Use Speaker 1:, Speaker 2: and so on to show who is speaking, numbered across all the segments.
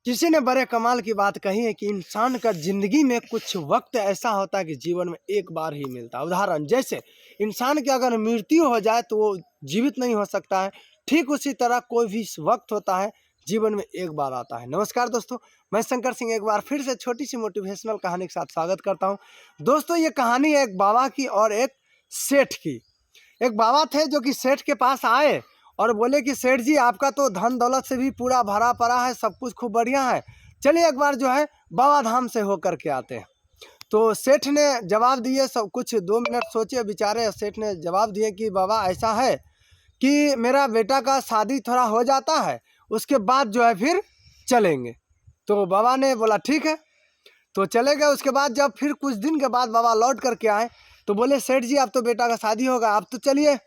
Speaker 1: किसी ने बड़े कमाल की बात कही है कि इंसान का जिंदगी में कुछ वक्त ऐसा होता है कि जीवन में एक बार ही मिलता है। उदाहरण जैसे इंसान की अगर मृत्यु हो जाए तो वो जीवित नहीं हो सकता है। ठीक उसी तरह कोई भी वक्त होता है जीवन में एक बार आता है। नमस्कार दोस्तों, मैं शंकर सिंह एक बार फिर से छोटी सी मोटिवेशनल कहानी के साथ स्वागत करता हूँ। दोस्तों, ये कहानी है एक बाबा की और एक सेठ की। एक बाबा थे जो कि सेठ के पास आए और बोले कि सेठ जी, आपका तो धन दौलत से भी पूरा भरा पड़ा है, सब कुछ खूब बढ़िया है, चलिए एक बार जो है बाबा धाम से होकर के आते हैं। तो सेठ ने जवाब दिए, सब कुछ 2 मिनट सोचे विचारे, सेठ ने जवाब दिए कि बाबा ऐसा है कि मेरा बेटा का शादी थोड़ा हो जाता है, उसके बाद जो है फिर चलेंगे। तो बाबा ने बोला ठीक है, तो चले गए। उसके बाद जब फिर कुछ दिन के बाद बाबा लौट करके आए तो बोले सेठ जी, अब तो बेटा का शादी होगा, अब तो चलिए।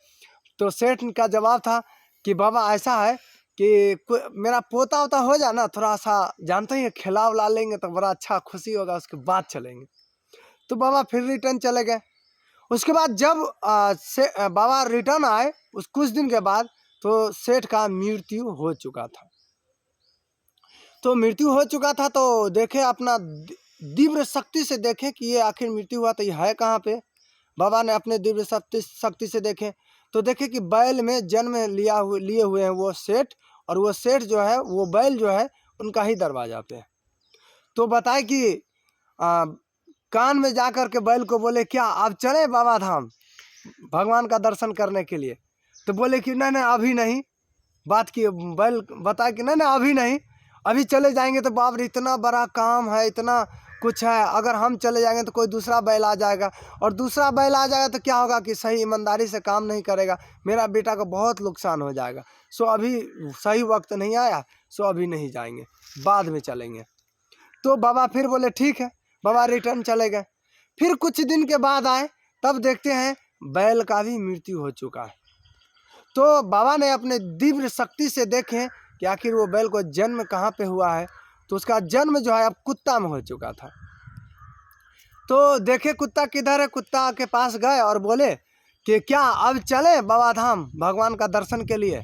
Speaker 1: तो सेठ का जवाब था कि बाबा ऐसा है कि मेरा पोता वोता हो जाए ना, थोड़ा सा जानते ही खिला उला लेंगे तो बड़ा अच्छा खुशी होगा, उसके बाद चलेंगे। तो बाबा फिर रिटर्न चले गए। उसके बाद जब बाबा रिटर्न आए उस कुछ दिन के बाद, तो सेठ का मृत्यु हो चुका था। तो देखे अपना दिव्य शक्ति से देखे कि ये आखिर मृत्यु हुआ तो ये है कहाँ पे। बाबा ने अपने दिव्य शक्ति से देखे तो देखे कि बैल में जन्म लिए हुए हैं वो सेठ, और वो सेठ जो है वो बैल जो है उनका ही दरवाजा पे है। तो बताए कि कान में जा कर के बैल को बोले, क्या आप चले बाबा धाम भगवान का दर्शन करने के लिए? तो बोले कि नहीं नहीं अभी नहीं। बात की बैल बताए कि नहीं नहीं अभी नहीं, अभी चले जाएंगे तो बाप रे इतना बड़ा काम है, इतना कुछ है, अगर हम चले जाएंगे तो कोई दूसरा बैल आ जाएगा, और दूसरा बैल आ जाएगा तो क्या होगा कि सही ईमानदारी से काम नहीं करेगा, मेरा बेटा को बहुत नुकसान हो जाएगा। सो अभी सही वक्त नहीं आया, सो अभी नहीं जाएंगे, बाद में चलेंगे। तो बाबा फिर बोले ठीक है, बाबा रिटर्न चले गए। फिर कुछ दिन के बाद आए, तब देखते हैं बैल का भी मृत्यु हो चुका है। तो बाबा ने अपने दिव्य शक्ति से देखे कि आखिर वो बैल को जन्म कहाँ पे हुआ है। तो उसका जन्म जो है अब कुत्ता में हो चुका था। तो देखे कुत्ता किधर है, कुत्ता के पास गए और बोले कि क्या अब चले बाबा धाम भगवान का दर्शन के लिए?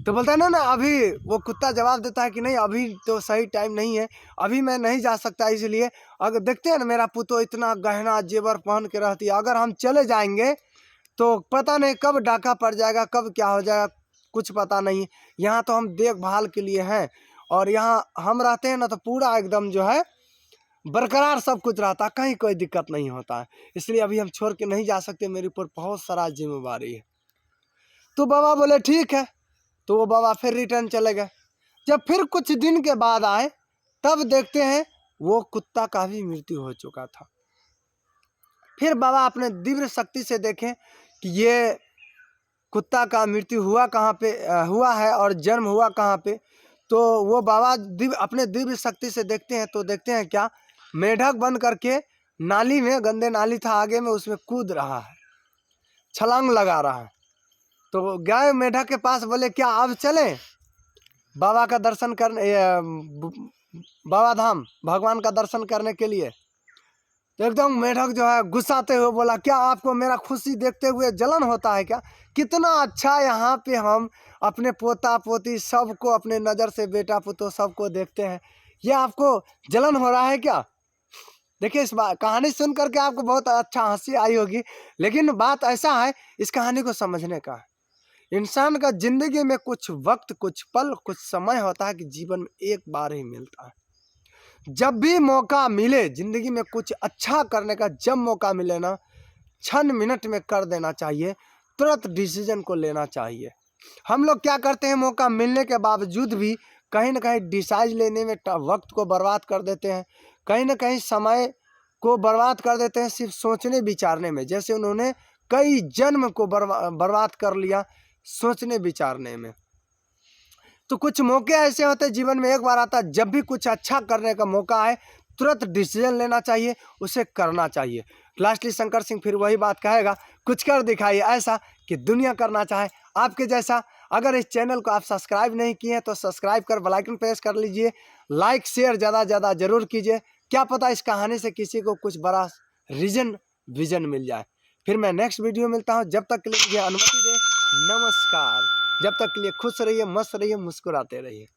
Speaker 1: तो बोलता है ना ना अभी। वो कुत्ता जवाब देता है कि नहीं अभी तो सही टाइम नहीं है, अभी मैं नहीं जा सकता, इसलिए अगर देखते हैं ना मेरा पुतो इतना गहना जेवर पहन के रहती है, अगर हम चले जाएंगे तो पता नहीं कब डाका पड़ जाएगा, कब क्या हो जाएगा, कुछ पता नहीं। यहाँ तो हम देखभाल के लिए हैं, और यहाँ हम रहते हैं ना तो पूरा एकदम जो है बरकरार सब कुछ रहता है, कहीं कोई दिक्कत नहीं होता है, इसलिए अभी हम छोड़ के नहीं जा सकते, मेरे ऊपर बहुत सारा जिम्मेवारी है। तो बाबा बोले ठीक है। तो वो बाबा फिर रिटर्न चले गए। जब फिर कुछ दिन के बाद आए तब देखते हैं वो कुत्ता का भी मृत्यु हो चुका था। फिर बाबा अपने दिव्य शक्ति से देखें कि ये कुत्ता का मृत्यु हुआ कहाँ पे हुआ है और जन्म हुआ कहाँ पे। तो वो बाबा अपने दिव्य शक्ति से देखते हैं तो देखते हैं क्या, मेढक बन करके नाली में, गंदे नाली था आगे में, उसमें कूद रहा है, छलांग लगा रहा है। तो गए मेढक के पास, बोले क्या अब चलें बाबा का दर्शन करने, बाबा धाम भगवान का दर्शन करने के लिए? तो एकदम मेढक जो है गुस्साते हुए बोला, क्या आपको मेरा खुशी देखते हुए जलन होता है क्या? कितना अच्छा यहाँ पे हम अपने पोता पोती सबको अपने नज़र से, बेटा पुतो सबको देखते हैं, ये आपको जलन हो रहा है क्या? देखिए, इस कहानी सुन करके आपको बहुत अच्छा हंसी आई होगी, लेकिन बात ऐसा है, इस कहानी को समझने का इंसान का जिंदगी में कुछ वक्त, कुछ पल, कुछ समय होता है कि जीवन में एक बार ही मिलता है। जब भी मौका मिले जिंदगी में कुछ अच्छा करने का, जब मौका मिले ना, क्षण मिनट में कर देना चाहिए, तुरंत डिसीजन को लेना चाहिए। हम लोग क्या करते हैं, मौका मिलने के बावजूद भी कहीं ना कहीं डिसाइड लेने में वक्त को बर्बाद कर देते हैं, कहीं ना कहीं समय को बर्बाद कर देते हैं सिर्फ सोचने विचारने में। जैसे उन्होंने कई जन्म को बर्बाद कर लिया सोचने विचारने में। तो कुछ मौके ऐसे होते हैं जीवन में, एक बार आता है, जब भी कुछ अच्छा करने का मौका आए तुरंत डिसीजन लेना चाहिए, उसे करना चाहिए। लास्टली शंकर सिंह फिर वही बात कहेगा, कुछ कर दिखाइए ऐसा कि दुनिया करना चाहे आपके जैसा। अगर इस चैनल को आप सब्सक्राइब नहीं किए हैं तो सब्सक्राइब कर बेल आइकन प्रेस कर लीजिए, लाइक शेयर ज़्यादा ज़्यादा जरूर कीजिए। क्या पता इस कहानी से किसी को कुछ बड़ा विजन मिल जाए। फिर मैं नेक्स्ट वीडियो मिलता हूँ, जब तक के लिए मुझे अनुमति दे नमस्कार। जब तक के लिए खुश रहिए, मस्त रहिए, मुस्कुराते रहिए।